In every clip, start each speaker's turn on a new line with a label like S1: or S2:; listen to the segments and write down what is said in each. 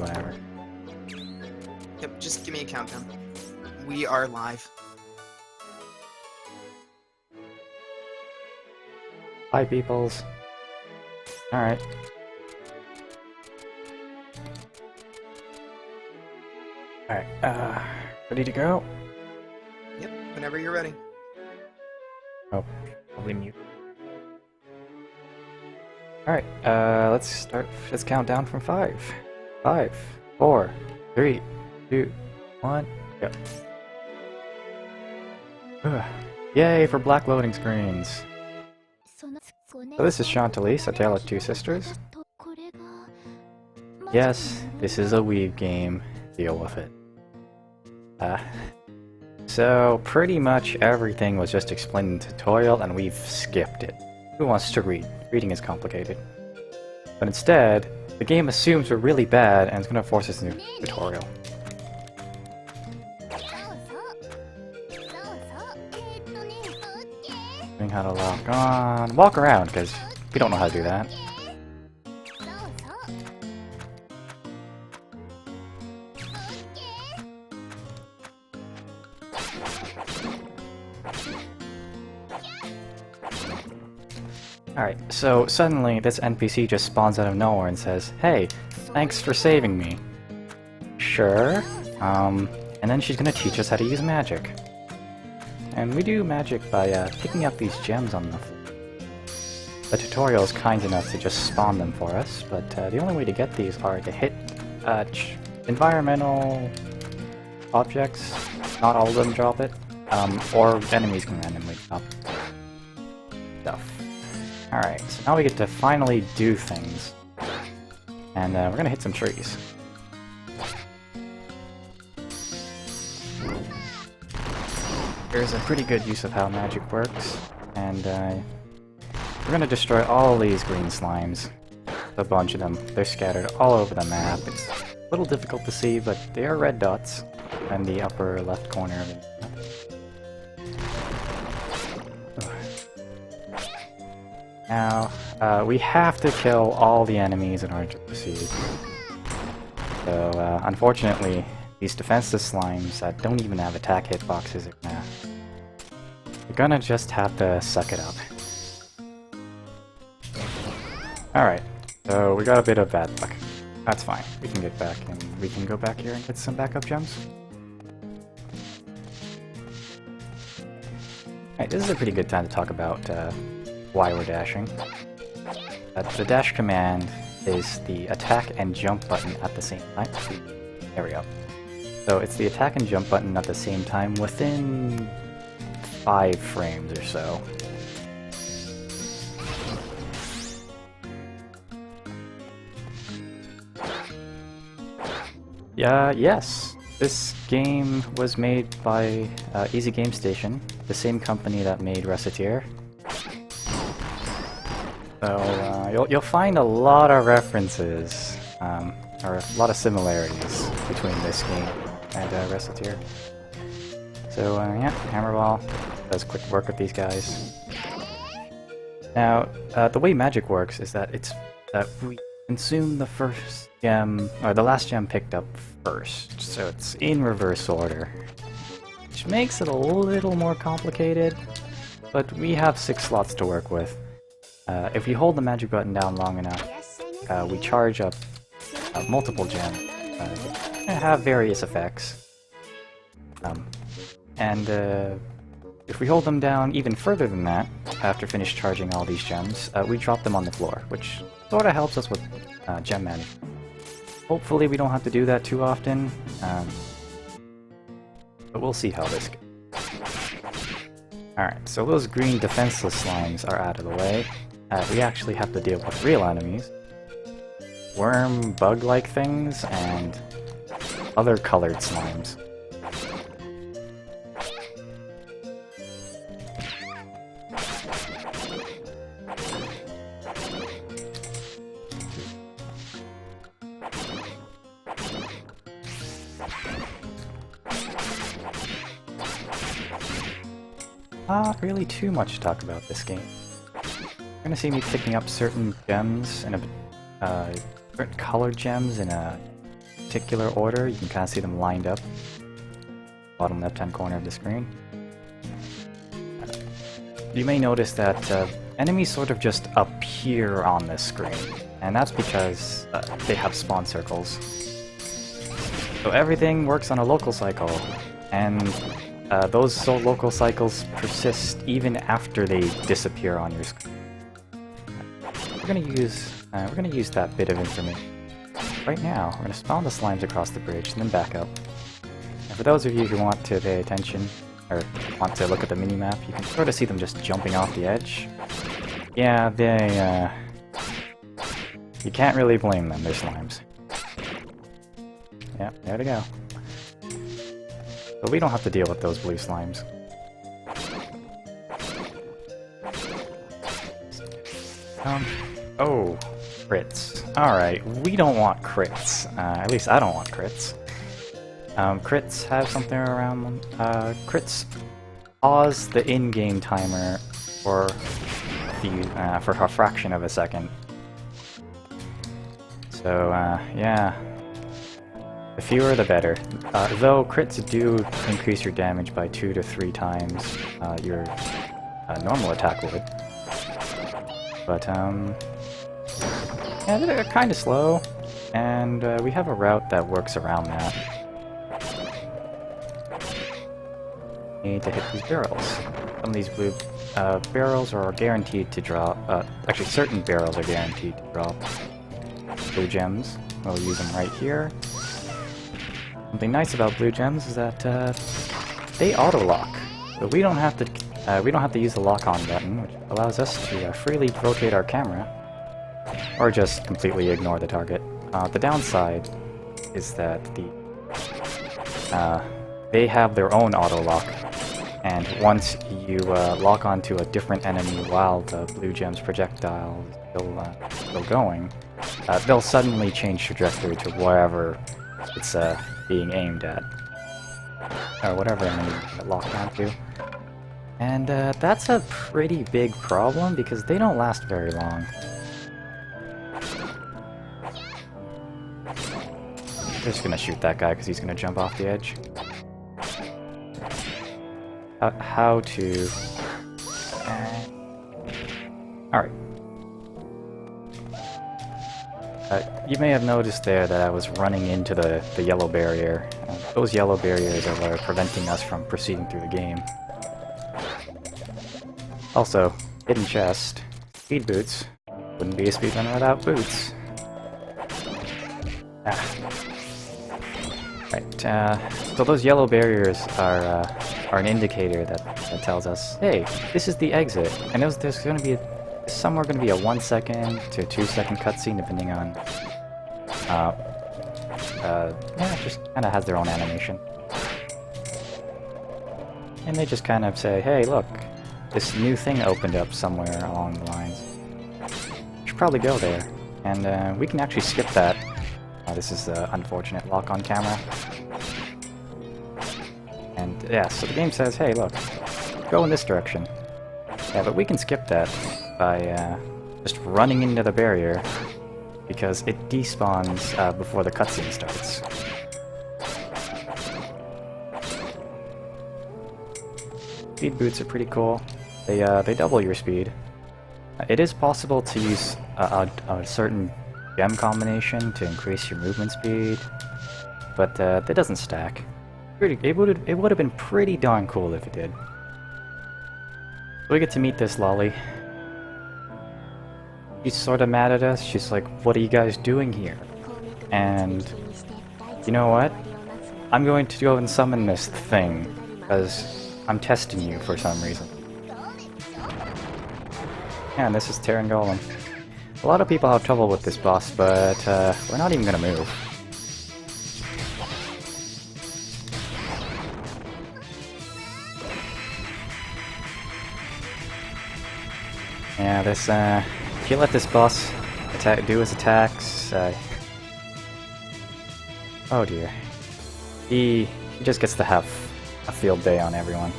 S1: whatever.
S2: Yep, just give me a countdown. We are live.
S1: Hi, peoples. Alright. Alright, ready to go?
S2: Yep, whenever you're ready.
S1: Oh, probably mute. Alright, let's start this countdown from 5. 5, 4, 3, 2, 1, go. Yay for black loading screens! So this is Chantelise, A Tale of Two Sisters. Yes, this is a Weave game. Deal with it. So pretty much everything was just explained in the tutorial and we've skipped it. Who wants to read? Reading is complicated. But instead, the game assumes we're really bad and it's gonna force us into a tutorial. Learning how to lock on. Walk around, because we don't know how to do that. Alright, so suddenly this NPC just spawns out of nowhere and says, "Hey, thanks for saving me." Sure. And then she's gonna teach us how to use magic. And we do magic by picking up these gems on the floor. The tutorial is kind enough to just spawn them for us, but the only way to get these are to hit environmental objects. Not all of them drop it. Or enemies can randomly drop stuff. Alright, so now we get to finally do things. And we're gonna hit some trees. Here's a pretty good use of how magic works, and we're gonna destroy all these green slimes. A bunch of them. They're scattered all over the map. It's a little difficult to see, but they are red dots in the upper left corner of the map. Now, we have to kill all the enemies in order to proceed. So, unfortunately, these defenseless slimes that don't even have attack hitboxes are gonna just have to suck it up. Alright, so we got a bit of bad luck. That's fine. We can get back and we can go back here and get some backup gems. Alright, this is a pretty good time to talk about why we're dashing. The dash command is the attack and jump button at the same time. There we go. So it's the attack and jump button at the same time within 5 frames or so. Yes. This game was made by Easy Game Station, the same company that made Reciteer. So you'll find a lot of references, or a lot of similarities between this game and Reciteer. So yeah, Hammerball does quick work with these guys. Now, the way magic works is that we consume the first gem, or the last gem picked up first, so it's in reverse order. Which makes it a little more complicated, but we have 6 slots to work with. If we hold the magic button down long enough, we charge up multiple gems that have various effects. If we hold them down even further than that, after finish charging all these gems, we drop them on the floor, which sorta helps us with gem management. Hopefully we don't have to do that too often, but we'll see how this goes. Alright, so those green defenseless slimes are out of the way. We actually have to deal with real enemies. Worm, bug-like things, and other colored slimes. Not really too much to talk about this game. You're gonna see me picking up certain gems and certain colored gems in particular order. You can kind of see them lined up. Bottom left-hand corner of the screen. You may notice that enemies sort of just appear on this screen, and that's because they have spawn circles. So everything works on a local cycle, and those local cycles persist even after they disappear on your screen. We're gonna use that bit of information. Right now, we're gonna spawn the slimes across the bridge and then back up. And for those of you who want to pay attention, or want to look at the minimap, you can sort of see them just jumping off the edge. Yeah, they, you can't really blame them, they're slimes. Yeah, there they go. But we don't have to deal with those blue slimes. Oh, crits. Alright, we don't want crits. At least I don't want crits. Crits have something around them. Crits pause the in-game timer for a fraction of a second. So, yeah. The fewer the better. Though crits do increase your damage by 2 to 3 times your normal attack would. But, yeah, they're kind of slow, and we have a route that works around that. Need to hit these barrels. Some of these blue barrels are guaranteed to drop. Actually, certain barrels are guaranteed to drop blue gems. We'll use them right here. Something nice about blue gems is that they auto-lock, so we don't have to use the lock-on button, which allows us to freely rotate our camera, or just completely ignore the target. The downside is that they have their own auto-lock, and once you lock onto a different enemy while the blue gem's projectile is still going, they'll suddenly change trajectory to wherever it's being aimed at, or whatever enemy it locked onto. And that's a pretty big problem because they don't last very long. I'm just gonna shoot that guy because he's gonna jump off the edge. How to... Alright. You may have noticed there that I was running into the yellow barrier. Those yellow barriers are what are preventing us from proceeding through the game. Also, hidden chest, speed boots. Wouldn't be a speedrunner without boots. Right, so those yellow barriers are an indicator that tells us, hey, this is the exit, and there's going to be somewhere going to be a 1 second to 2 second cutscene depending on, yeah, it just kind of has their own animation. And they just kind of say, hey, look, this new thing opened up somewhere along the lines. We should probably go there, and we can actually skip that. This is the unfortunate lock on camera. And yeah, so the game says, hey, look, go in this direction. Yeah, but we can skip that by just running into the barrier because it despawns before the cutscene starts. Speed boots are pretty cool. They double your speed. It is possible to use a certain gem combination to increase your movement speed, but that doesn't stack. It would have been pretty darn cool if it did. We get to meet this lolly. She's sort of mad at us. She's like, what are you guys doing here? And you know what? I'm going to go and summon this thing, because I'm testing you for some reason. Yeah, and this is Terran Golem. A lot of people have trouble with this boss, but we're not even gonna move. Yeah, this, if you let this boss do his attacks, oh dear. He just gets to have a field day on everyone.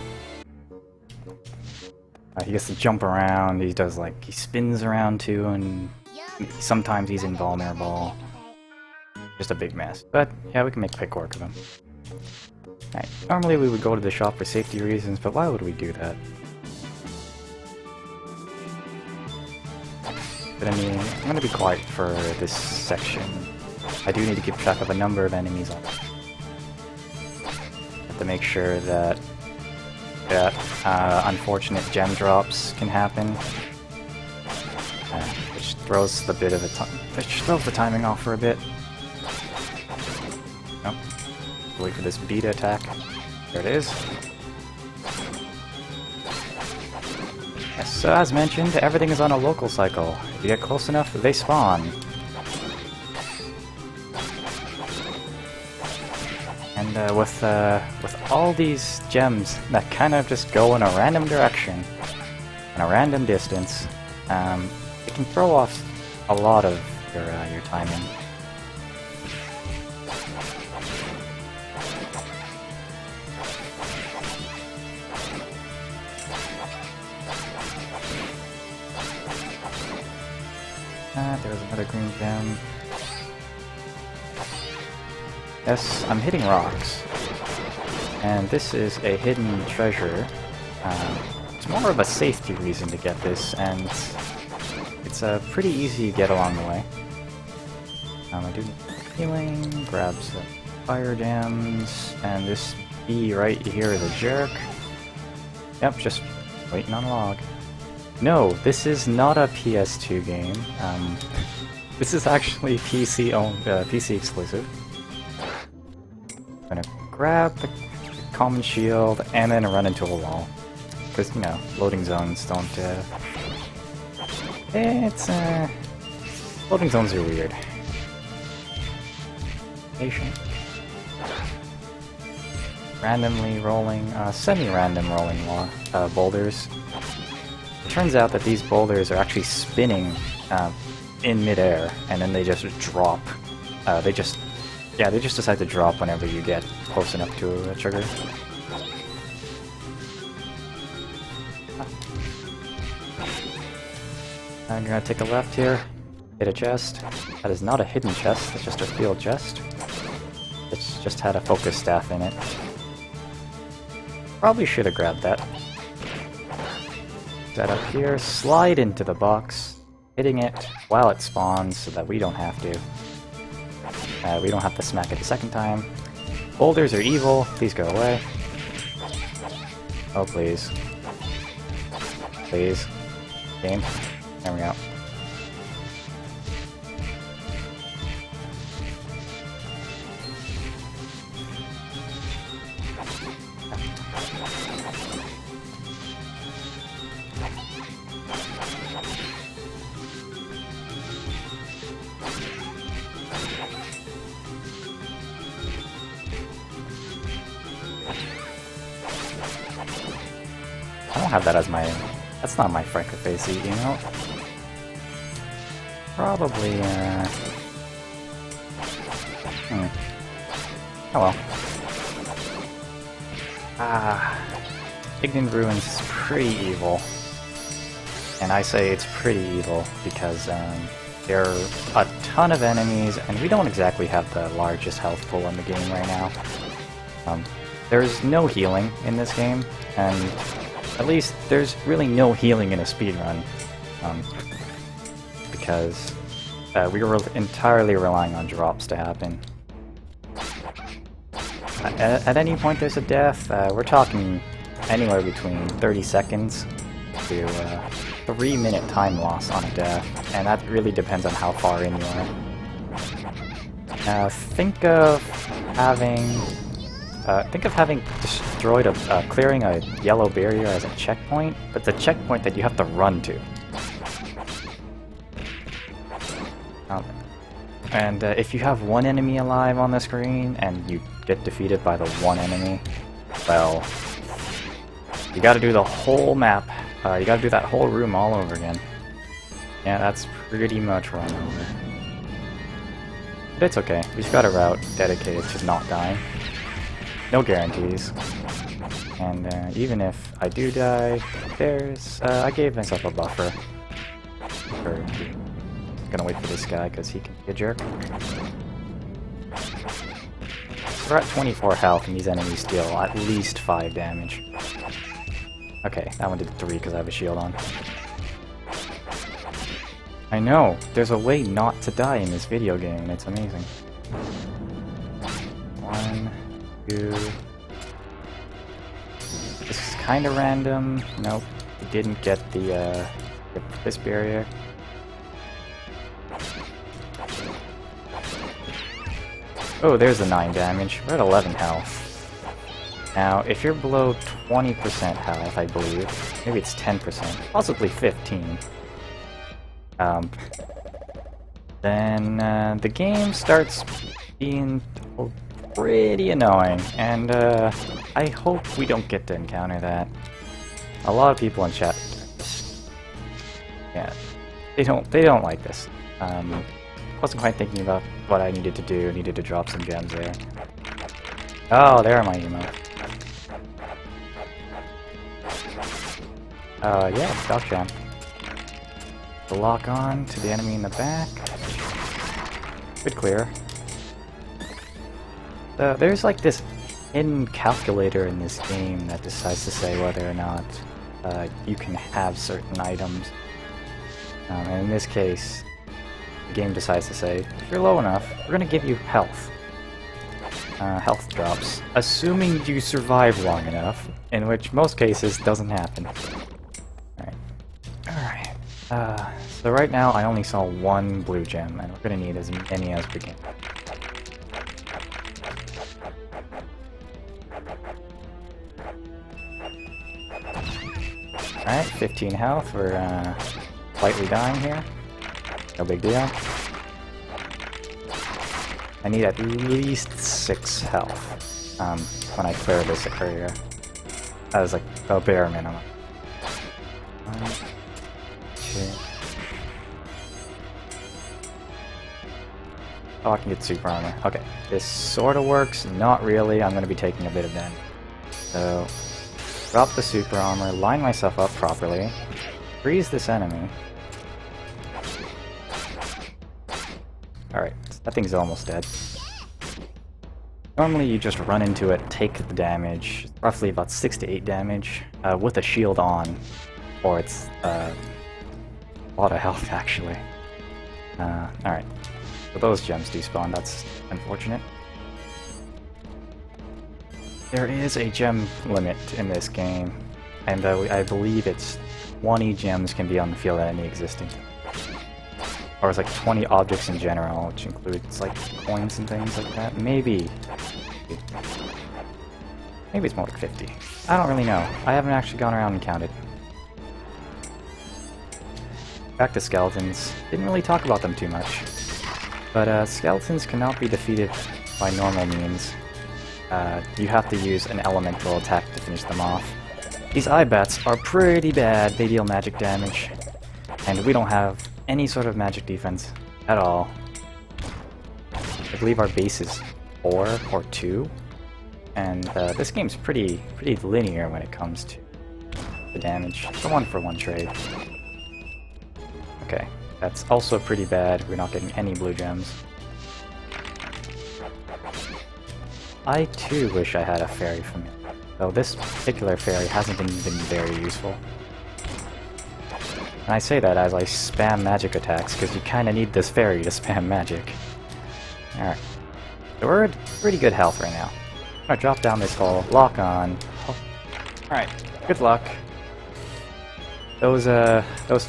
S1: He gets to jump around, he does he spins around too, and sometimes he's invulnerable. just a big mess. But yeah, we can make quick work of him. Alright, normally we would go to the shop for safety reasons, but why would we do that? But I mean, I'm gonna be quiet for this section. I do need to keep track of a number of enemies on it. Have to make sure that unfortunate gem drops can happen, which throws the timing off for a bit. Nope. Wait for this beta attack. There it is. Yes, so as mentioned, everything is on a local cycle. If you get close enough, they spawn. And with all these gems that kind of just go in a random direction, in a random distance, it can throw off a lot of your timing. There was another green gem. Yes, I'm hitting rocks. And this is a hidden treasure. It's more of a safety reason to get this, and it's pretty easy to get along the way. I do healing, grab some fire gems, and this bee right here is a jerk. Yep, just waiting on a log. No, this is not a PS2 game. This is actually PC exclusive. I'm gonna grab the common shield and then run into a wall. Because, you know, loading zones don't, loading zones are weird. Patient. Randomly rolling, semi-random rolling boulders. It turns out that these boulders are actually spinning in midair, and then they just drop. They just decide to drop whenever you get close enough to a trigger. I'm gonna take a left here, hit a chest. That is not a hidden chest, it's just a field chest. It's just had a focus staff in it. Probably should have grabbed that. That up here, slide into the box, hitting it while it spawns so that we don't have to. We don't have to smack it the second time. Boulders are evil, please go away. Oh please. Please. Game. There we go. I don't have that as my... That's not my Francoface, you know? Probably, Oh well. Ignan Ruins is pretty evil. And I say it's pretty evil because, there are a ton of enemies, and we don't exactly have the largest health pool in the game right now. There's no healing in this game, and at least there's really no healing in a speedrun, because we were entirely relying on drops to happen. At any point there's a death, we're talking anywhere between 30 seconds to 3-minute time loss on a death, and that really depends on how far in you are. Think of having destroyed clearing a yellow barrier as a checkpoint, but it's a checkpoint that you have to run to. And if you have one enemy alive on the screen and you get defeated by the one enemy, well, you gotta do the whole map. You gotta do that whole room all over again. Yeah, that's pretty much run over. But it's okay. We've got a route dedicated to not dying. No guarantees. And even if I do die, I gave myself a buffer. Gonna wait for this guy because he can be a jerk. We're at 24 health and these enemies deal at least 5 damage. Okay, that one did 3 because I have a shield on. I know, there's a way not to die in this video game and it's amazing. 1, 2... This is kinda random. Nope, we didn't get this barrier. Oh, there's the 9 damage. We're at 11 health. Now, if you're below 20% health, I believe, maybe it's 10%, possibly 15, then the game starts being pretty annoying, and I hope we don't get to encounter that. A lot of people in chat, yeah, they don't like this. Wasn't quite thinking about what I needed to do. Needed to drop some gems there. Oh, there are my emotes. Yeah, Stock Jam. The lock on to the enemy in the back. Good clear. There's like this hidden calculator in this game that decides to say whether or not you can have certain items. And in this case, the game decides to say, if you're low enough, we're gonna give you health. Health drops. Assuming you survive long enough, in which most cases doesn't happen. Alright. So right now I only saw 1 blue gem, and we're gonna need as many as we can. Alright, 15 health, we're slightly dying here. No big deal. I need at least 6 health when I clear this area. That is like the bare minimum. 1, 2. Oh, I can get super armor. Okay, this sort of works. Not really. I'm going to be taking a bit of damage. So, drop the super armor, line myself up properly, freeze this enemy. Alright, that thing's almost dead. Normally you just run into it, take the damage, roughly about 6 to 8 damage, with a shield on, or it's a lot of health actually. Alright, so those gems despawn, that's unfortunate. There is a gem limit in this game, and I believe it's 20 gems can be on the field at any existing. Or it's like 20 objects in general, which includes like coins and things like that. Maybe it's more like 50. I don't really know. I haven't actually gone around and counted. Back to skeletons. Didn't really talk about them too much. But skeletons cannot be defeated by normal means. You have to use an elemental attack to finish them off. These eye bats are pretty bad. They deal magic damage. And we don't have any sort of magic defense at all. I believe our base is 4 or 2. And this game's pretty linear when it comes to the damage. It's a 1-for-1 trade. Okay, that's also pretty bad. We're not getting any blue gems. I too wish I had a fairy for me, though this particular fairy hasn't been very useful. And I say that as I spam magic attacks, because you kinda need this fairy to spam magic. Alright. So we're at pretty good health right now. I'm gonna drop down this hole, lock on. Oh. Alright, good luck. Those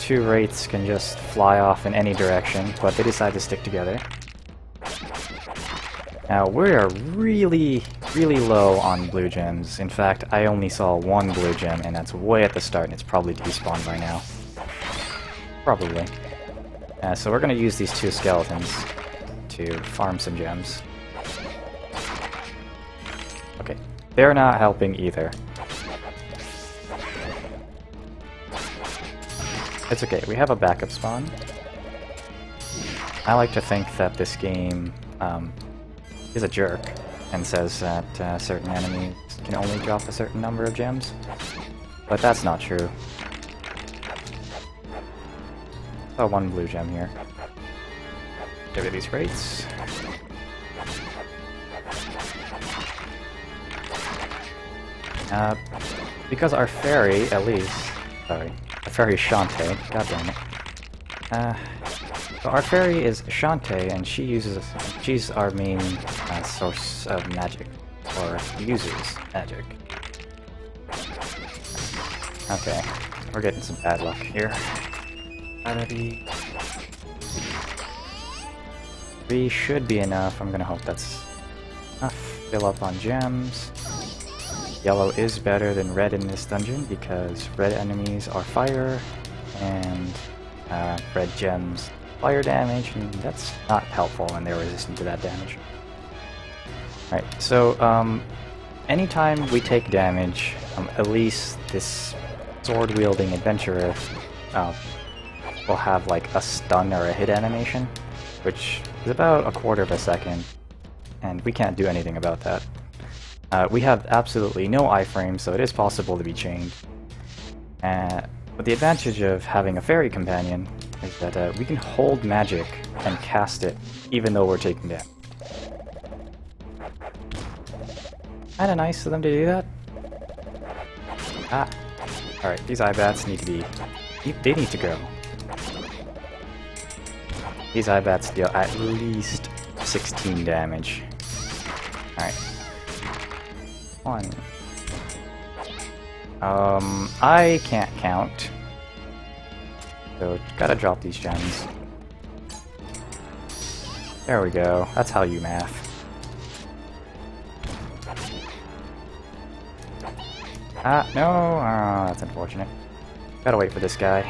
S1: 2 wraiths can just fly off in any direction, but they decide to stick together. Now, we are really low on blue gems. In fact, I only saw 1 blue gem, and that's way at the start, and it's probably despawned by now. Probably. So we're going to use these 2 skeletons to farm some gems. Okay, they're not helping either. It's okay, we have a backup spawn. I like to think that this game is a jerk and says that certain enemies can only drop a certain number of gems, but that's not true. Oh, 1 blue gem here. Get rid of these wraiths. Because our fairy, Elise, sorry, our fairy is Shantae, god damn it. So our fairy is Shantae, and she's our main source of magic, or uses magic. Okay, we're getting some bad luck here. Already. 3 should be enough. I'm gonna hope that's enough. Fill up on gems. Yellow is better than red in this dungeon because red enemies are fire, and red gems fire damage, and that's not helpful when they're resistant to that damage. Alright, so anytime we take damage, at least this sword-wielding adventurer will have like a stun or a hit animation, which is about a quarter of a second, and we can't do anything about that. We have absolutely no iframes, so it is possible to be chained. But the advantage of having a fairy companion is that we can hold magic and cast it even though we're taking damage. Kinda nice of them to do that. Ah. Alright, these eye-bats need to be... they need to go. These eye-bats deal at least 16 damage. Alright. 1. I can't count. So, gotta drop these gems. There we go. That's how you math. No! That's unfortunate. Gotta wait for this guy.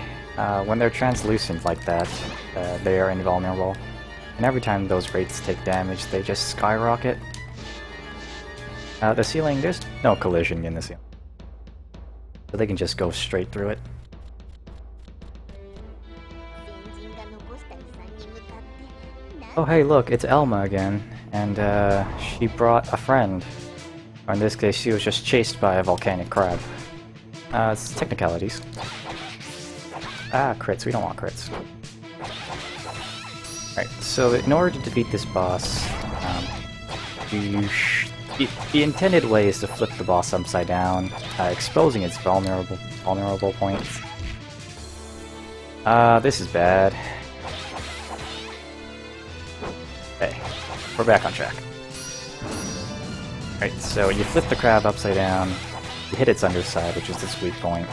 S1: When they're translucent like that, they are invulnerable. And every time those wraiths take damage, they just skyrocket. The ceiling, there's no collision in the ceiling. So they can just go straight through it. Oh hey look, it's Elma again. And she brought a friend. Or in this case, she was just chased by a volcanic crab. It's technicalities. Crits. We don't want crits. Alright, so in order to defeat this boss, the intended way is to flip the boss upside down, exposing its vulnerable points. This is bad. Hey, we're back on track. Alright, so you flip the crab upside down, you hit its underside, which is its weak point.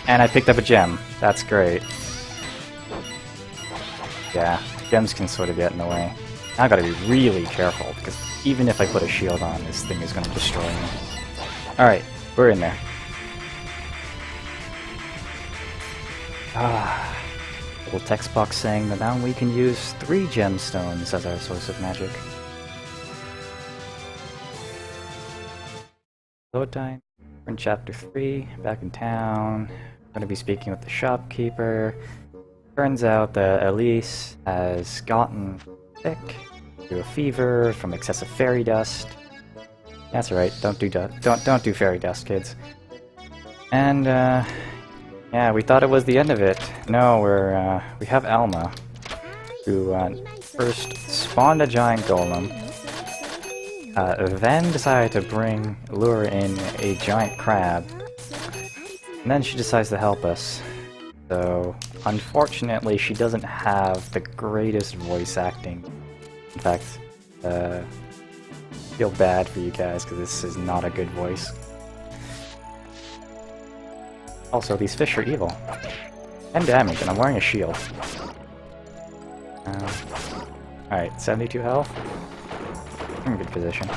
S1: And I picked up a gem. That's great. Yeah, gems can sort of get in the way. Now I gotta be really careful, because even if I put a shield on, this thing is gonna destroy me. Alright, we're in there. Little text box saying that now we can use 3 gemstones as our source of magic. Load time. We're in chapter 3, back in town. I'm gonna be speaking with the shopkeeper. Turns out that Elise has gotten sick through a fever from excessive fairy dust. That's right, don't do fairy dust, kids. And yeah, we thought it was the end of it. No, we have Alma, who first spawned a giant golem, then decided to lure in a giant crab, and then she decides to help us. So, unfortunately, she doesn't have the greatest voice acting. In fact, I feel bad for you guys, because this is not a good voice. Also, these fish are evil. 10 damage, and I'm wearing a shield. Alright, 72 health. I'm in good position.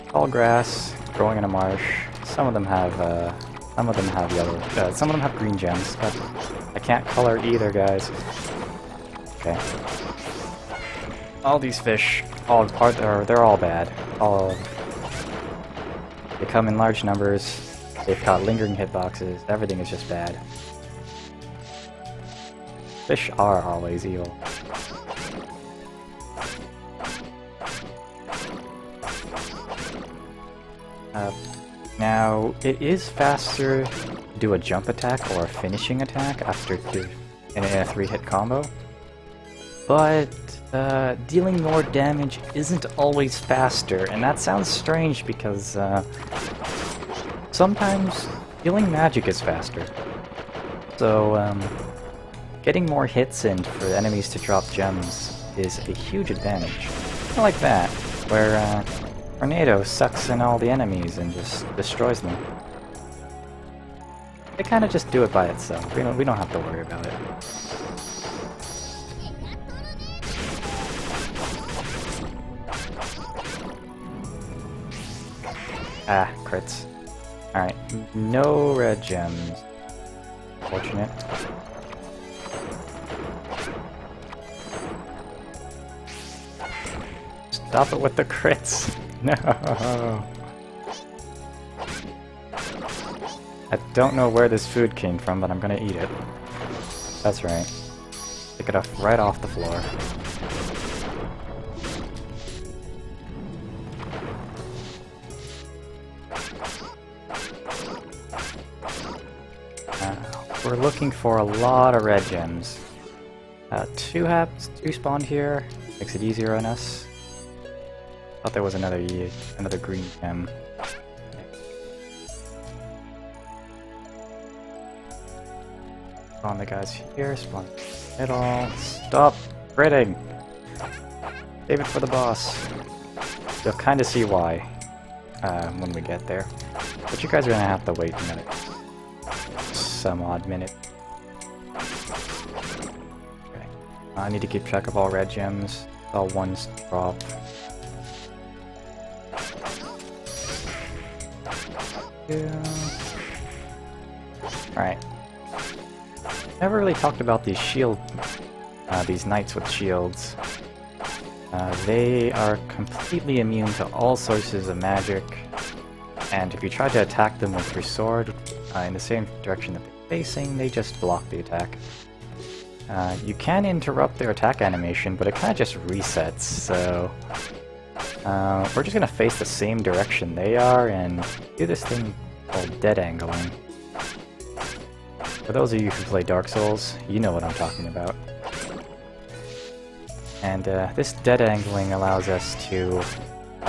S1: Tall grass, growing in a marsh. Some of them have yellow. Some of them have green gems, but I can't color either, guys. Okay. All these fish, they're all bad. They come in large numbers. They've got lingering hitboxes. Everything is just bad. Fish are always evil. Now, it is faster to do a jump attack or a finishing attack after in a 3-hit combo, but dealing more damage isn't always faster, and that sounds strange because sometimes dealing magic is faster. So getting more hits in for enemies to drop gems is a huge advantage. Kind of like that, where Tornado sucks in all the enemies and just destroys them. They kind of just do it by itself. We don't have to worry about it. Ah, crits. Alright, no red gems. Fortunate. Stop it with the crits! No! I don't know where this food came from, but I'm gonna eat it. That's right. Pick it up right off the floor. We're looking for a lot of red gems. Two spawned here. Makes it easier on us. Thought there was another green gem. Spawn the guys here. Spawn middle. Stop critting! Save it for the boss. You'll kind of see why when we get there. But you guys are gonna have to wait a minute. Some odd minute. Okay. I need to keep track of all red gems. All ones drop. Alright. Never really talked about these these knights with shields. They are completely immune to all sources of magic, and if you try to attack them with your sword in the same direction that they're facing, they just block the attack. You can interrupt their attack animation, but it kind of just resets, so we're just gonna face the same direction they are and do this thing called dead angling. For those of you who play Dark Souls, you know what I'm talking about. And this dead angling allows us to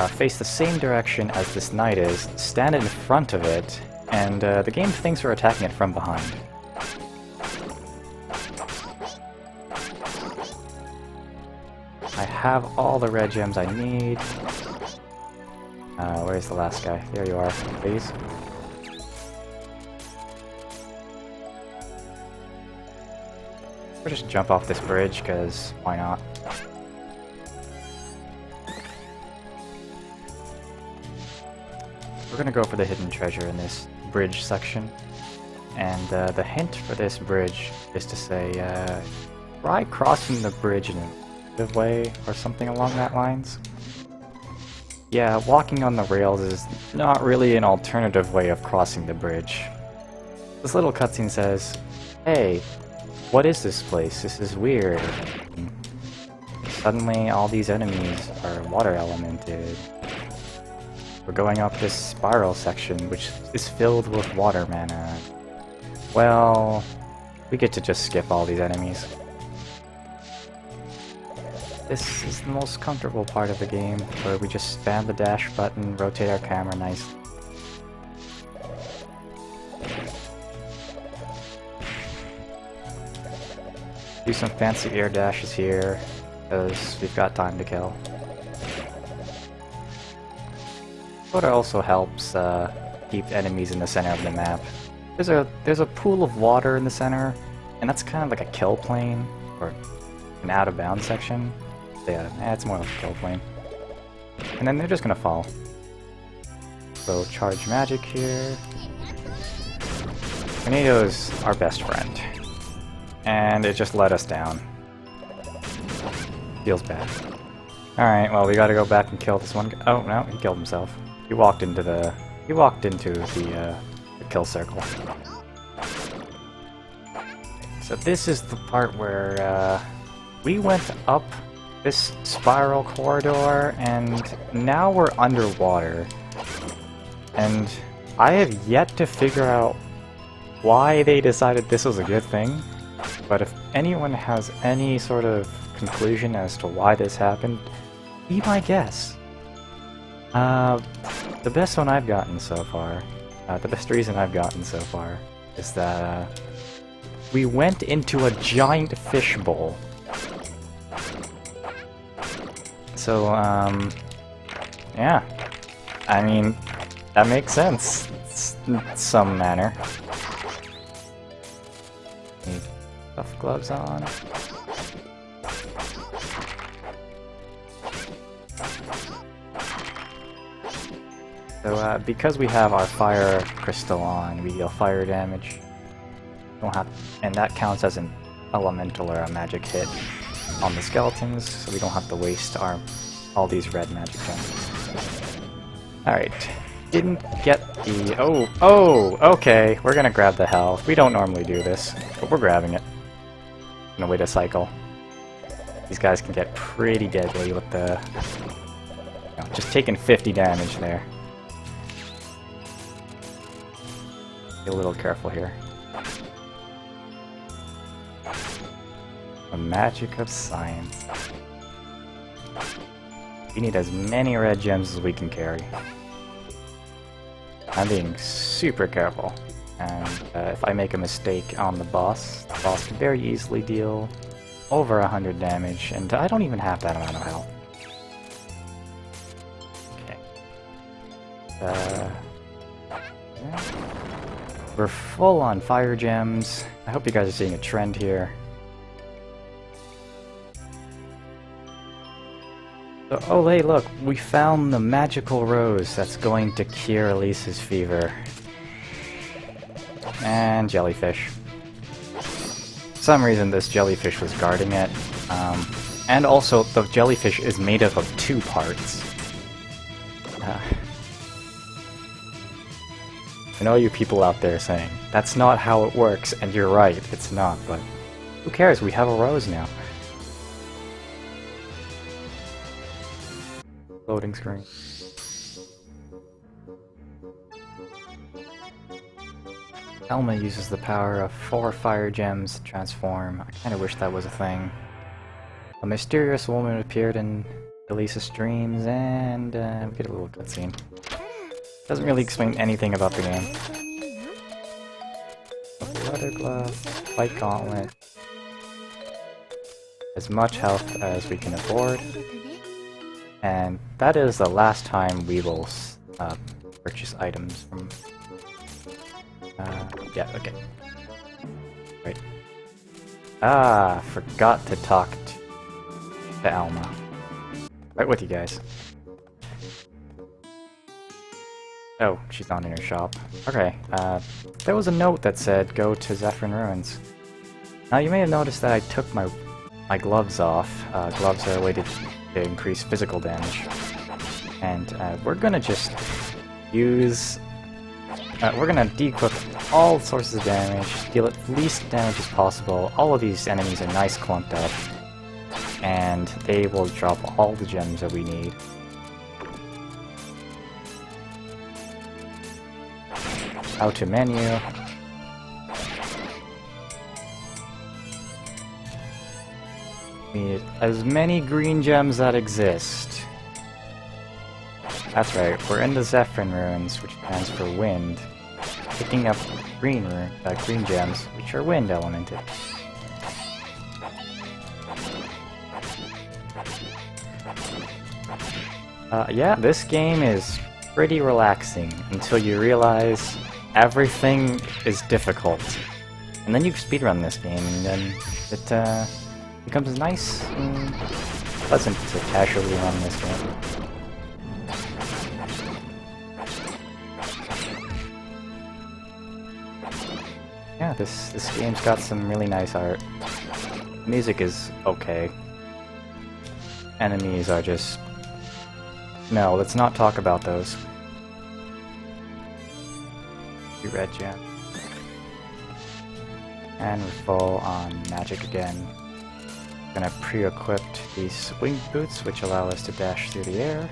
S1: face the same direction as this knight is, stand in front of it, and the game thinks we're attacking it from behind. I have all the red gems I need. Where's the last guy? There you are, please. We'll just jump off this bridge, because why not? We're gonna go for the hidden treasure in this bridge section. And the hint for this bridge is to say, try crossing the bridge in a way, or something along that lines. Yeah, walking on the rails is not really an alternative way of crossing the bridge. This little cutscene says, hey, what is this place? This is weird. Suddenly all these enemies are water elemented. We're going up this spiral section, which is filled with water mana. Well, we get to just skip all these enemies. This is the most comfortable part of the game, where we just spam the dash button, rotate our camera nicely. Do some fancy air dashes here, because we've got time to kill. But it also helps keep enemies in the center of the map. There's a pool of water in the center, and that's kind of like a kill plane, or an out of bounds section. Yeah, it's more like a kill plane. And then they're just gonna fall. So charge magic here. Tornado's our best friend. And it just let us down. Feels bad. Alright, well we gotta go back and kill this one guy. Oh no, he killed himself. He walked into the kill circle. So this is the part where we went up this spiral corridor, and now we're underwater. And I have yet to figure out why they decided this was a good thing, but if anyone has any sort of conclusion as to why this happened, be my guess. The best one I've gotten so far, the best reason I've gotten so far, is that we went into a giant fishbowl. So, yeah. I mean, that makes sense in some manner. Need tough gloves on. So, because we have our fire crystal on, we deal fire damage. Don't have, and that counts as an elemental or a magic hit on the skeletons, so we don't have to waste all these red magic gems. Alright. Didn't get the... Oh, okay. We're gonna grab the health. We don't normally do this, but we're grabbing it. No way to cycle. These guys can get pretty deadly with the... You know, just taking 50 damage there. Be a little careful here. The magic of science. We need as many red gems as we can carry. I'm being super careful, and if I make a mistake on the boss can very easily deal over 100 damage, and I don't even have that amount of health. Okay. Yeah. We're full on fire gems. I hope you guys are seeing a trend here. So, oh hey, look, we found the magical rose that's going to cure Elise's fever. And jellyfish. For some reason this jellyfish was guarding it. And also, the jellyfish is made up of 2 parts. I know you people out there saying, that's not how it works, and you're right, it's not, but who cares, we have a rose now. Loading screen. Elma uses the power of 4 fire gems to transform. I kinda wish that was a thing. A mysterious woman appeared in Elise's dreams, and we get a little cutscene. Doesn't really explain anything about the game. Leather glove, fight gauntlet. As much health as we can afford. And that is the last time we will purchase items from... yeah, okay. Right. Ah, forgot to talk to Alma. Right with you guys. Oh, she's not in her shop. Okay, there was a note that said, go to Zephyrin Ruins. Now you may have noticed that I took my gloves off. Gloves are a way to increase physical damage. And we're gonna just use... we're gonna de-equip all sources of damage, deal at least damage as possible. All of these enemies are nice clumped up. And they will drop all the gems that we need. How to menu. Need as many green gems that exist. That's right, we're in the Zephyrin Ruins, which stands for wind. Picking up green gems, which are wind elemented. Yeah, this game is pretty relaxing until you realize everything is difficult. And then you speedrun this game, and then it becomes nice and pleasant to casually run this game. Yeah, this game's got some really nice art. Music is okay. Enemies are just... No, let's not talk about those. Red gem. And we're full on magic again. Gonna pre-equip these wing boots, which allow us to dash through the air.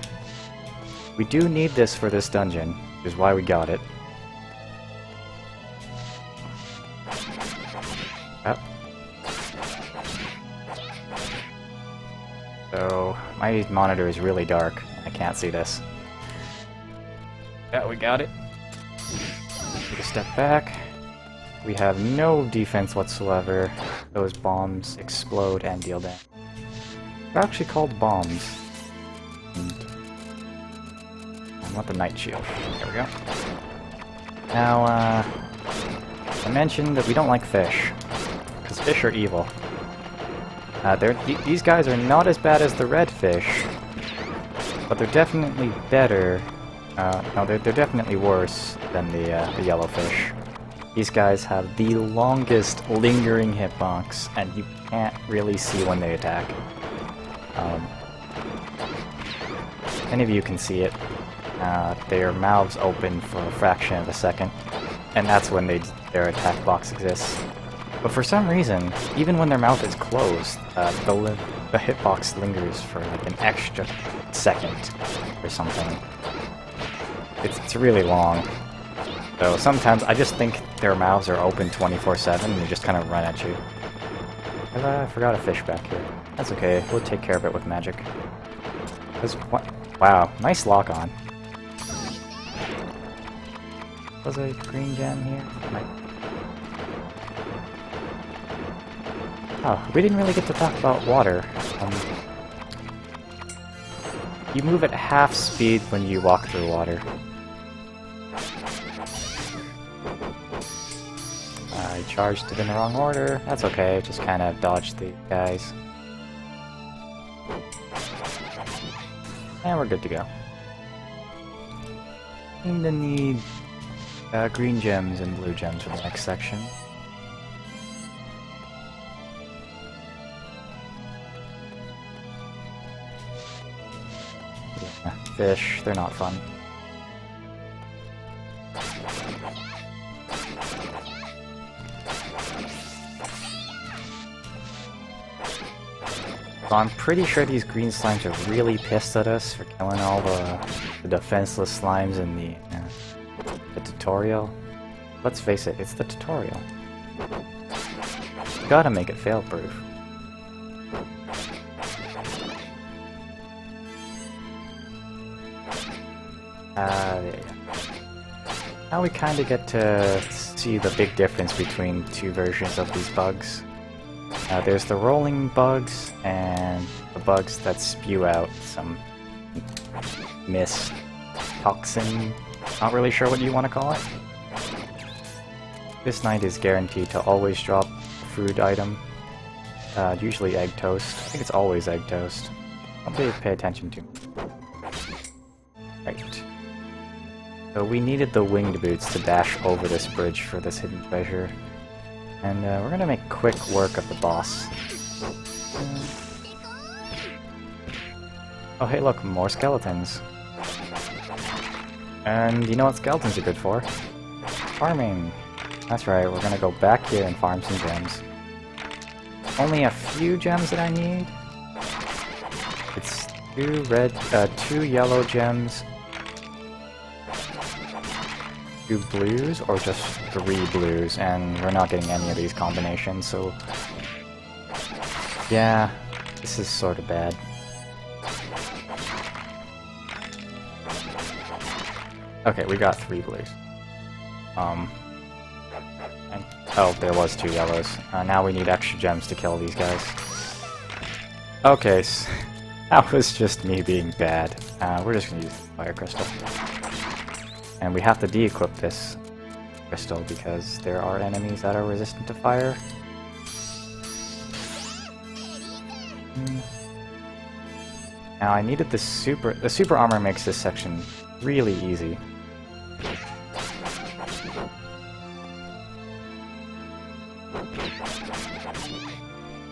S1: We do need this for this dungeon, which is why we got it. So, my monitor is really dark. I can't see this. Yeah, we got it. Take a step back. We have no defense whatsoever. Those bombs explode and deal damage. They're actually called bombs. And I want the Night Shield. There we go. Now, I mentioned that we don't like fish. Because fish are evil. These guys are not as bad as the red fish, but they're definitely better. No, they're definitely worse than the yellow fish. These guys have the longest lingering hitbox, and you can't really see when they attack. Any of you can see it. Their mouths open for a fraction of a second, and that's when their attack box exists. But for some reason, even when their mouth is closed, the hitbox lingers for like an extra second or something. It's really long. So sometimes I just think their mouths are open 24/7 and they just kind of run at you. I forgot a fish back here. That's okay, we'll take care of it with magic. Wow, nice lock on. Was a green gem here? Oh, we didn't really get to talk about water. You move at half speed when you walk through water. I charged it in the wrong order. That's okay, just kind of dodged the guys. And we're good to go. I'm gonna need green gems and blue gems for the next section. Yeah, fish, they're not fun. So I'm pretty sure these green slimes are really pissed at us for killing all the defenseless slimes in the tutorial. Let's face it, it's the tutorial. You gotta make it fail-proof. There you go. Now we kinda get to see the big difference between two versions of these bugs. There's the rolling bugs, and the bugs that spew out some mist, toxin, not really sure what you want to call it. This knight is guaranteed to always drop a food item, usually egg toast. I think it's always egg toast. Something to pay attention to. Right. So we needed the winged boots to dash over this bridge for this hidden treasure. And we're gonna make quick work of the boss. Oh hey look, more skeletons. And you know what skeletons are good for? Farming! That's right, we're gonna go back here and farm some gems. Only a few gems that I need. It's two yellow gems, 2 blues, or just 3 blues, and we're not getting any of these combinations, so yeah, this is sort of bad. Okay, we got 3 blues. Oh, there was 2 yellows. Now we need extra gems to kill these guys. Okay, so that was just me being bad. We're just gonna use fire crystal. And we have to de-equip this crystal because there are enemies that are resistant to fire. Now I needed the super armor makes this section really easy.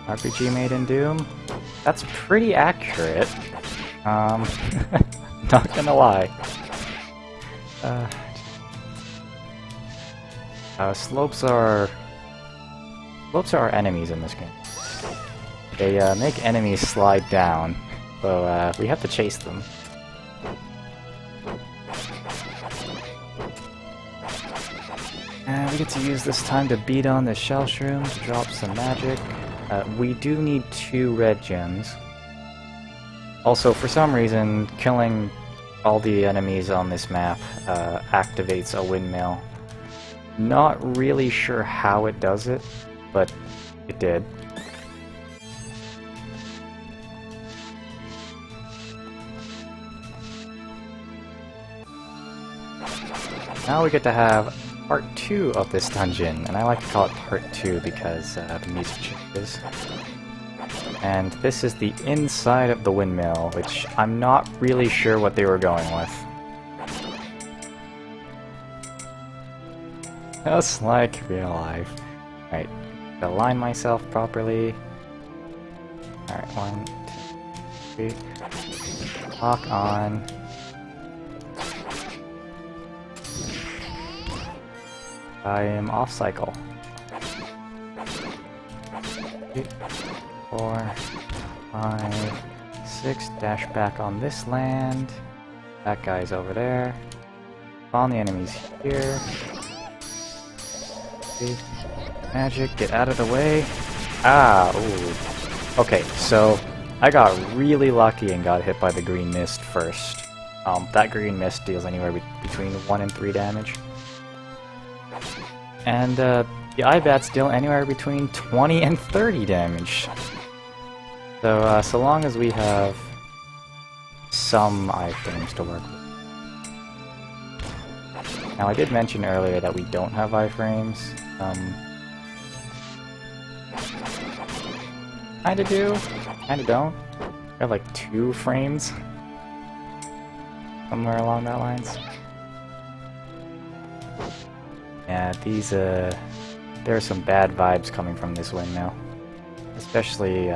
S1: RPG made in Doom? That's pretty accurate. Not gonna lie. Slopes are our enemies in this game. They make enemies slide down, so we have to chase them. And we get to use this time to beat on the shell shroom to drop some magic. We do need 2 red gems. Also, for some reason, killing all the enemies on this map activates a windmill. Not really sure how it does it, but it did. Now we get to have part 2 of this dungeon, and I like to call it part 2 because the music changes. And this is the inside of the windmill, which I'm not really sure what they were going with. Just like real life. Alright, align myself properly. Alright, 1, 2, 3. Lock on. I am off cycle. 3, 4, 5, 6. Dash back on this land. That guy's over there. Spawn the enemies here. Magic, get out of the way. Ah, ooh. Okay, so I got really lucky and got hit by the green mist first. That green mist deals anywhere between 1 and 3 damage. And the eye bats deal anywhere between 20 and 30 damage. So, so long as we have some iframes to work with. Now, I did mention earlier that we don't have iframes. Kinda do, kinda don't. We have like 2 frames. Somewhere along that lines. Yeah, these, there are some bad vibes coming from this windmill. Especially,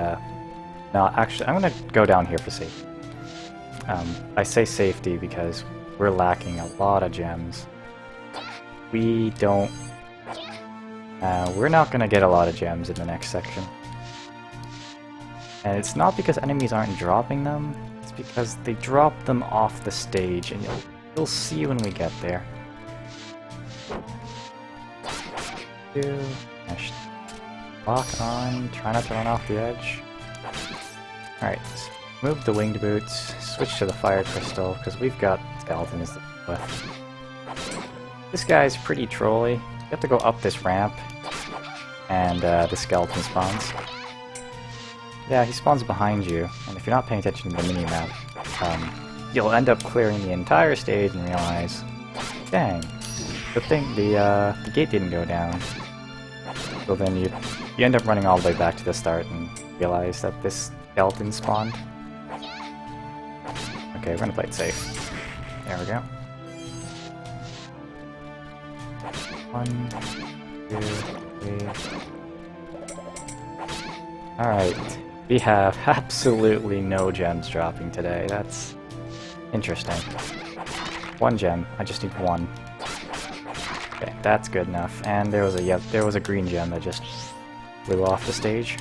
S1: no, actually, I'm gonna go down here for safety. I say safety because we're lacking a lot of gems. We don't... we're not gonna get a lot of gems in the next section. And it's not because enemies aren't dropping them, it's because they drop them off the stage, and you'll see when we get there. Lock on, try not to run off the edge. Alright, move the winged boots, switch to the fire crystal, because we've got skeletons to deal with. This guy's pretty trolly. You have to go up this ramp, and the skeleton spawns. Yeah, he spawns behind you, and if you're not paying attention to the minimap, you'll end up clearing the entire stage and realize, dang, the gate didn't go down. So then you end up running all the way back to the start and realize that this skeleton spawned. Okay, we're gonna play it safe. There we go. 1, 2, 3. Alright. We have absolutely no gems dropping today. That's interesting. 1 gem. I just need 1. Okay, that's good enough. And there was a green gem that just flew off the stage.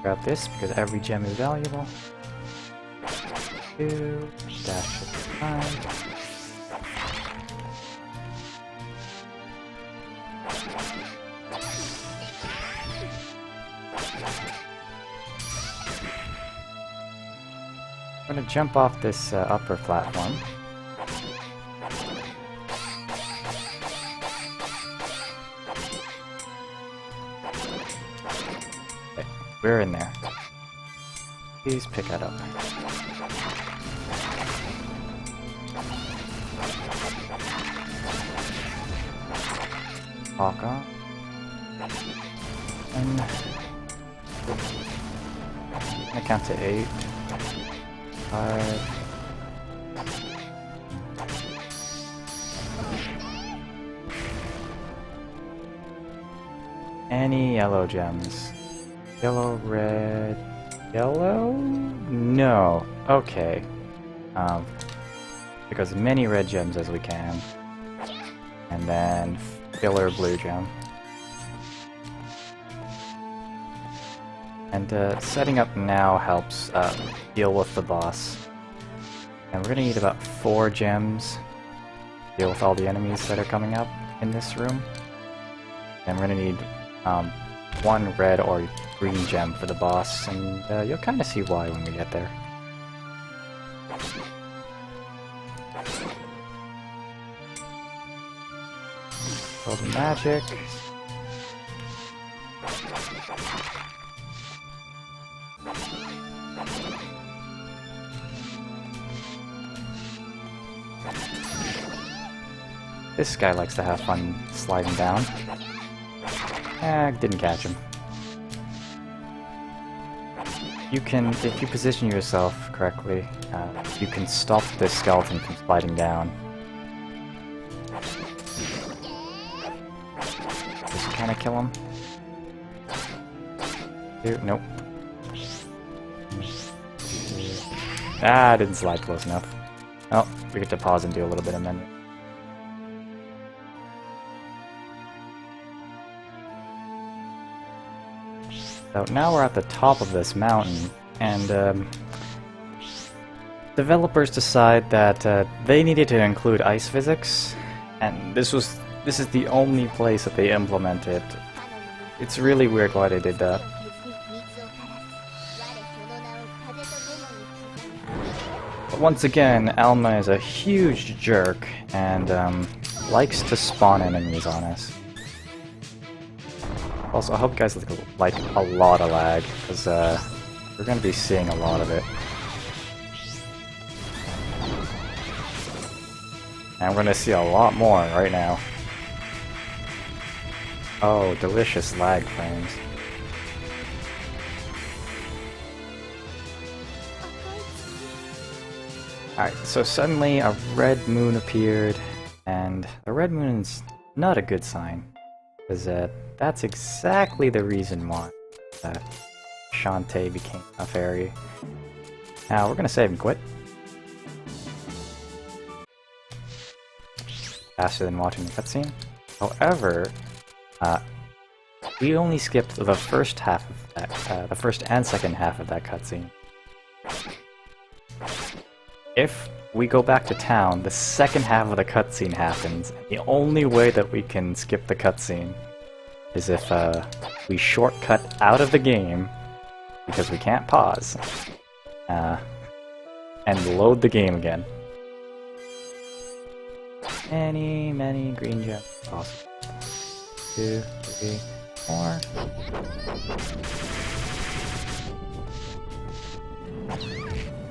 S1: Grab this because every gem is valuable. 2 dash at the time. I'm gonna jump off this upper platform. Okay, we're in there. Please pick that up. Walk on. And I count to 8. 5. Any yellow gems? Yellow, red, yellow? No. Okay. Pick as many red gems as we can. And then filler blue gem. And setting up now helps deal with the boss. And we're gonna need about 4 gems to deal with all the enemies that are coming up in this room. And we're gonna need 1 red or green gem for the boss, and you'll kind of see why when we get there. Golden magic. This guy likes to have fun sliding down. Didn't catch him. You can, if you position yourself correctly, you can stop this skeleton from sliding down. Just kinda kill him. Nope. I didn't slide close enough. Oh, we get to pause and do a little bit of mending. So now we're at the top of this mountain, and developers decide that they needed to include ice physics, and this is the only place that they implemented. It's really weird why they did that. But once again, Alma is a huge jerk and likes to spawn enemies on us. Also, I hope you guys like a lot of lag, because we're going to be seeing a lot of it. And we're going to see a lot more right now. Oh, delicious lag frames. Alright, so suddenly a red moon appeared, and a red moon is not a good sign, because that's exactly the reason why Shantae became a fairy. Now, we're gonna save and quit. Faster than watching the cutscene. However, we only skipped the first half of that, the first and second half of that cutscene. If we go back to town, the second half of the cutscene happens, and the only way that we can skip the cutscene is if we shortcut out of the game, because we can't pause, and load the game again. Many green gems possible. 2, 3, 4.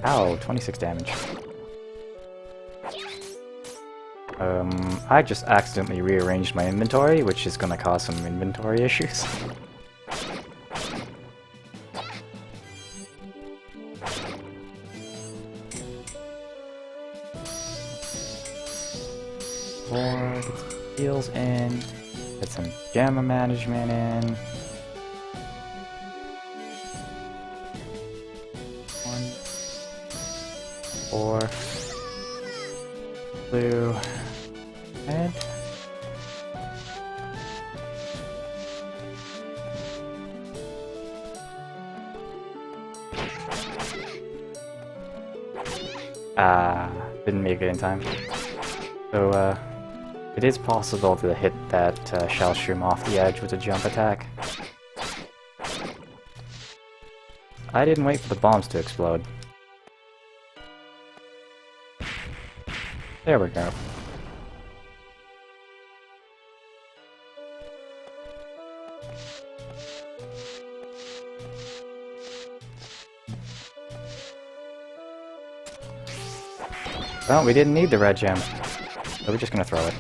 S1: Ow, 26 damage. I just accidentally rearranged my inventory, which is gonna cause some inventory issues. Get some heals in, get some gamma management in. 1, 4, blue, red. Didn't make it in time. So, it is possible to hit that shell shroom off the edge with a jump attack. I didn't wait for the bombs to explode. There we go. Well, we didn't need the red gem, so we're just gonna throw it.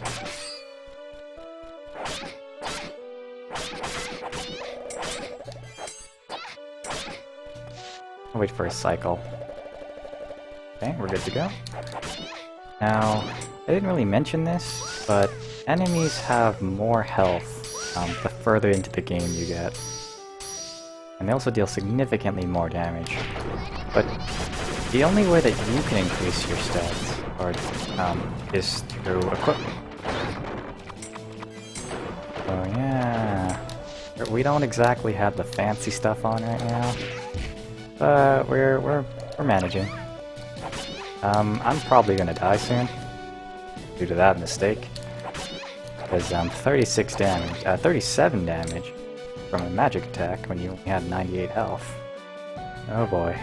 S1: I'll wait for a cycle. Okay, we're good to go. Now, I didn't really mention this, but enemies have more health the further into the game you get. And they also deal significantly more damage. But the only way that you can increase your stats is through equipment. Oh yeah, we don't exactly have the fancy stuff on right now, but we're managing. I'm probably gonna die soon due to that mistake, because 36 damage, 37 damage from a magic attack when you only had 98 health. Oh boy.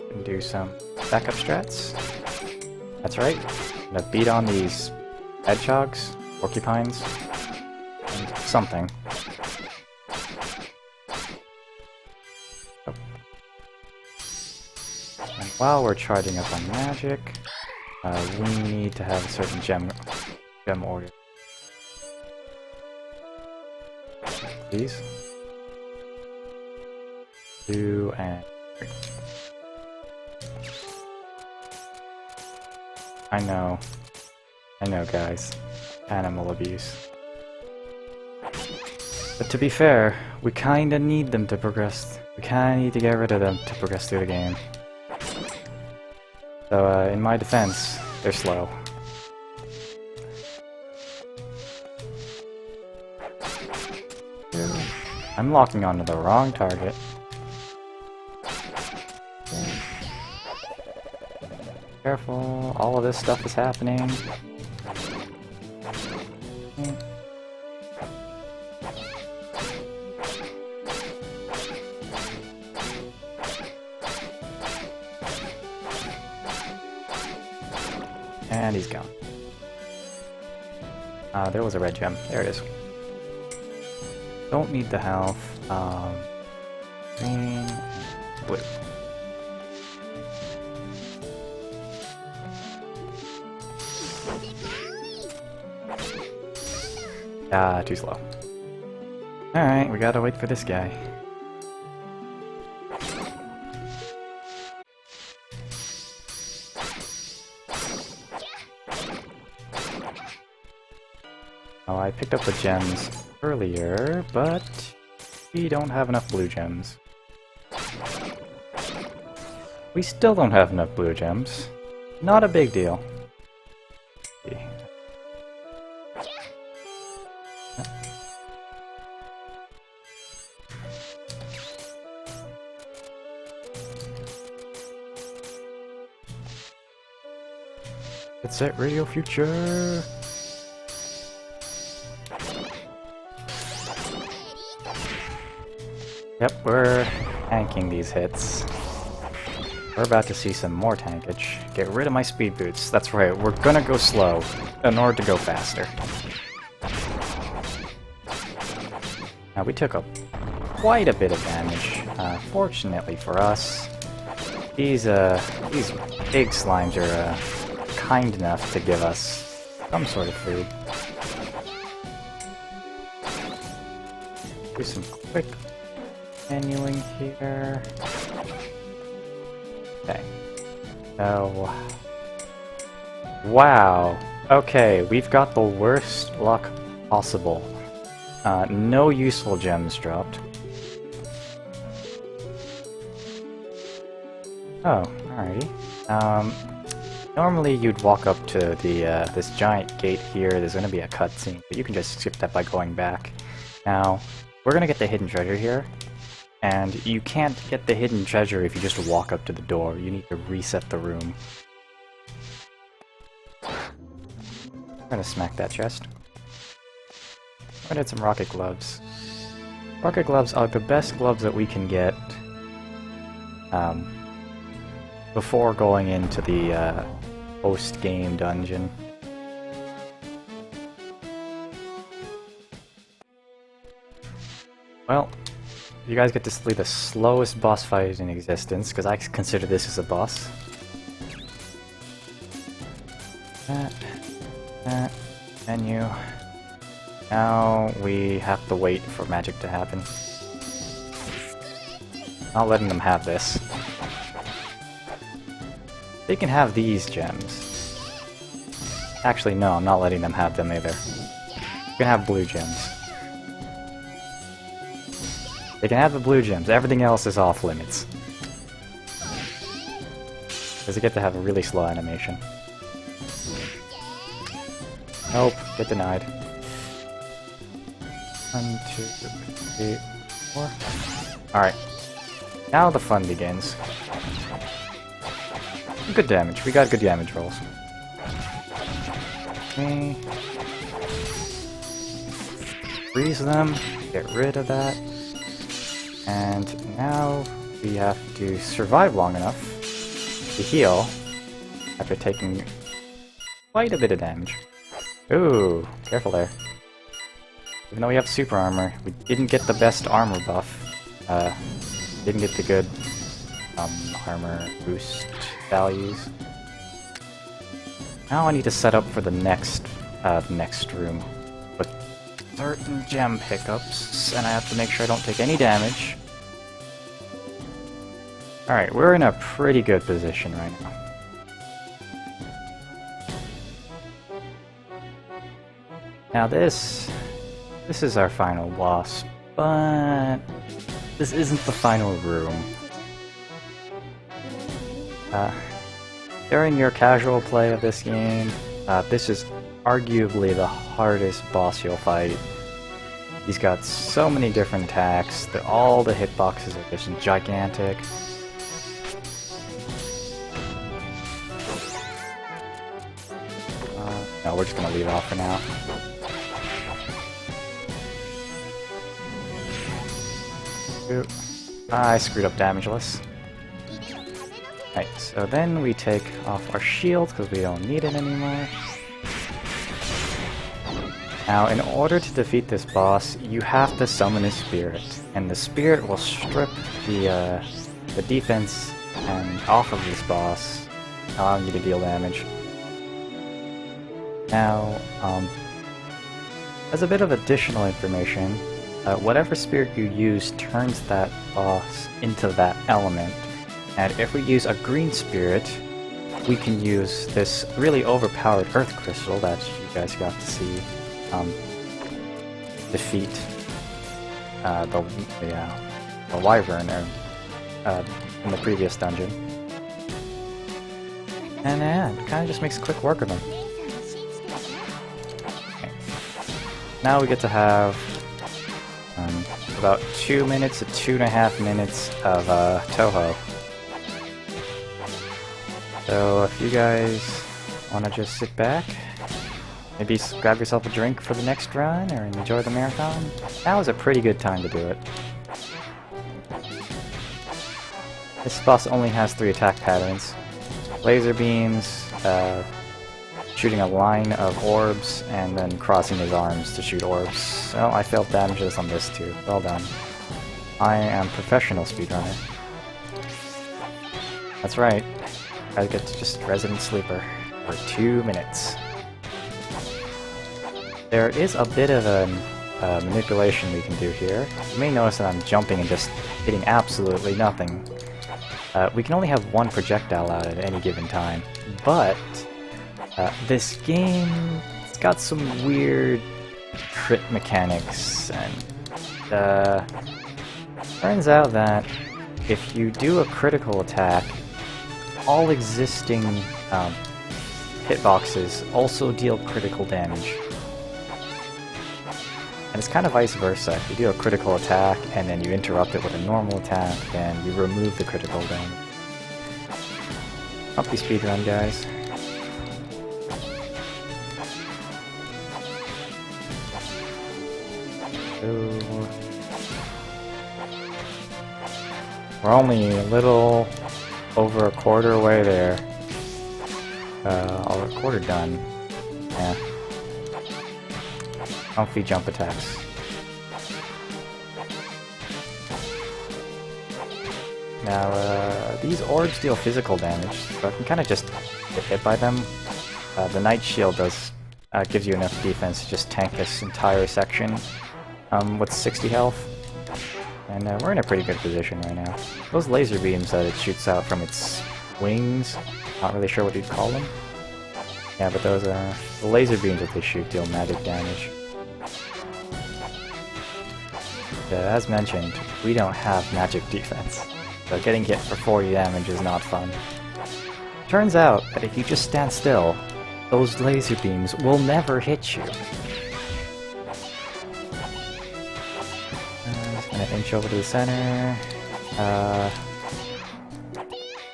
S1: Can do some backup strats. That's right. I'm gonna beat on these hedgehogs, porcupines, and something. Oh. And while we're charging up on magic, we need to have a certain gem order. These. 2 and 3. I know, guys. Animal abuse. But to be fair, we kinda need them to progress. We kinda need to get rid of them to progress through the game. So, in my defense, they're slow. I'm locking onto the wrong target. Careful, all of this stuff is happening. And he's gone. There was a red gem. There it is. Don't need the health. Green, blue. Ah, too slow. Alright, we gotta wait for this guy. Oh, I picked up the gems earlier, but we don't have enough blue gems. We still don't have enough blue gems. Not a big deal. It's at Radio Future! Yep, we're tanking these hits. We're about to see some more tankage. Get rid of my speed boots. That's right, we're gonna go slow in order to go faster. Now we took quite a bit of damage. Fortunately for us, these big slimes are kind enough to give us some sort of food. Do some quick manuing here. Okay. Oh. Wow. Okay, we've got the worst luck possible. No useful gems dropped. Oh, alrighty. Normally you'd walk up to the this giant gate here. There's gonna be a cutscene, but you can just skip that by going back. Now, we're gonna get the hidden treasure here, and you can't get the hidden treasure if you just walk up to the door. You need to reset the room. I'm gonna smack that chest. I'm gonna get some rocket gloves. Rocket gloves are the best gloves that we can get before going into the post-game dungeon. Well, you guys get to see the slowest boss fight in existence, because I consider this as a boss. Menu. Now we have to wait for magic to happen. Not letting them have this. They can have these gems. Actually, no, I'm not letting them have them either. You can have blue gems. They can have the blue gems. Everything else is off limits. Because they get to have a really slow animation. Nope, get denied. 1, 2, 3, 4. Alright. Now the fun begins. Good damage. We got good damage rolls. Okay. Freeze them, get rid of that. And now we have to survive long enough to heal after taking quite a bit of damage. Ooh, careful there. Even though we have super armor, we didn't get the best armor buff. Didn't get the good armor boost values. Now I need to set up for the next room with certain gem pickups, and I have to make sure I don't take any damage. Alright, we're in a pretty good position right now. Now this is our final boss, but this isn't the final room. During your casual play of this game, this is arguably the hardest boss you'll fight. He's got so many different attacks, all the hitboxes are just gigantic. No, we're just gonna leave it off for now. Oop. I screwed up damageless. Right, so then we take off our shield because we don't need it anymore. Now, in order to defeat this boss, you have to summon a spirit, and the spirit will strip the defense and off of this boss, allowing you to deal damage. Now, as a bit of additional information, whatever spirit you use turns that boss into that element. And if we use a green spirit, we can use this really overpowered earth crystal that you guys got to see defeat the wyvern in the previous dungeon. And yeah, it kind of just makes quick work of them. Okay. Now we get to have about 2 minutes to 2.5 minutes of Toho. So if you guys want to just sit back, maybe grab yourself a drink for the next run, or enjoy the marathon, now is a pretty good time to do it. This boss only has 3 attack patterns. Laser beams, shooting a line of orbs, and then crossing his arms to shoot orbs. So I failed damages on this too. Well done. I am professional speedrunner. That's right. I get to just resident sleeper for 2 minutes. There is a bit of a manipulation we can do here. You may notice that I'm jumping and just hitting absolutely nothing. We can only have 1 projectile out at any given time, but this game, it's got some weird crit mechanics, and turns out that if you do a critical attack, all existing hitboxes also deal critical damage. And it's kind of vice versa. If you do a critical attack and then you interrupt it with a normal attack, then you remove the critical damage. Up the speedrun, guys. So we're only a little over a quarter way there. Or a quarter done. Yeah. Comfy jump attacks. Now, these orbs deal physical damage, so I can kind of just get hit by them. The Night Shield gives you enough defense to just tank this entire section with 60 health. And we're in a pretty good position right now. Those laser beams that it shoots out from its wings, not really sure what you'd call them. Yeah, but those the laser beams that they shoot deal magic damage. As mentioned, we don't have magic defense, so getting hit for 40 damage is not fun. Turns out that if you just stand still, those laser beams will never hit you. Just gonna inch over to the center.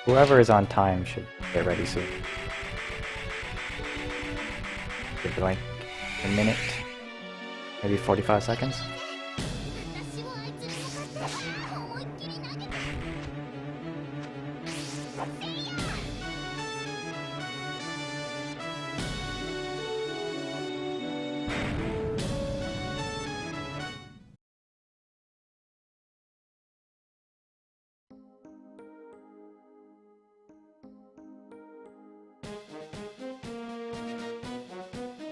S1: Whoever is on time should get ready soon. for like a minute, maybe 45 seconds.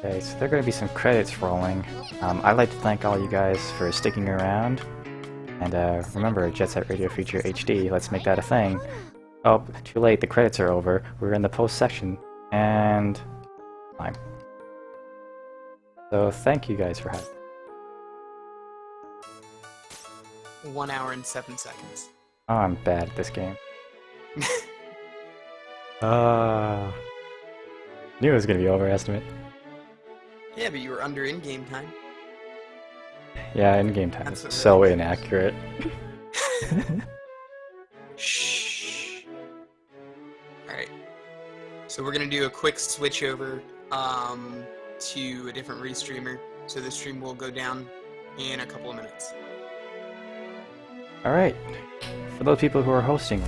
S1: Okay, so there are going to be some credits rolling. I'd like to thank all you guys for sticking around. And remember, Jet Set Radio Future HD, let's make that a thing. Oh, too late, the credits are over. We're in the post section. And... time. So thank you guys for having me.
S2: 1 hour and 7 seconds.
S1: Oh, I'm bad at this game. Knew it was going to be overestimate.
S2: Yeah, but you were under in-game time.
S1: Yeah, in-game time
S2: That's
S1: is
S2: what
S1: so
S2: really-
S1: inaccurate.
S2: Shh. Alright. So we're gonna do a quick switch over to a different restreamer. So the stream will go down in a couple of minutes.
S1: Alright, for those people who are hosting,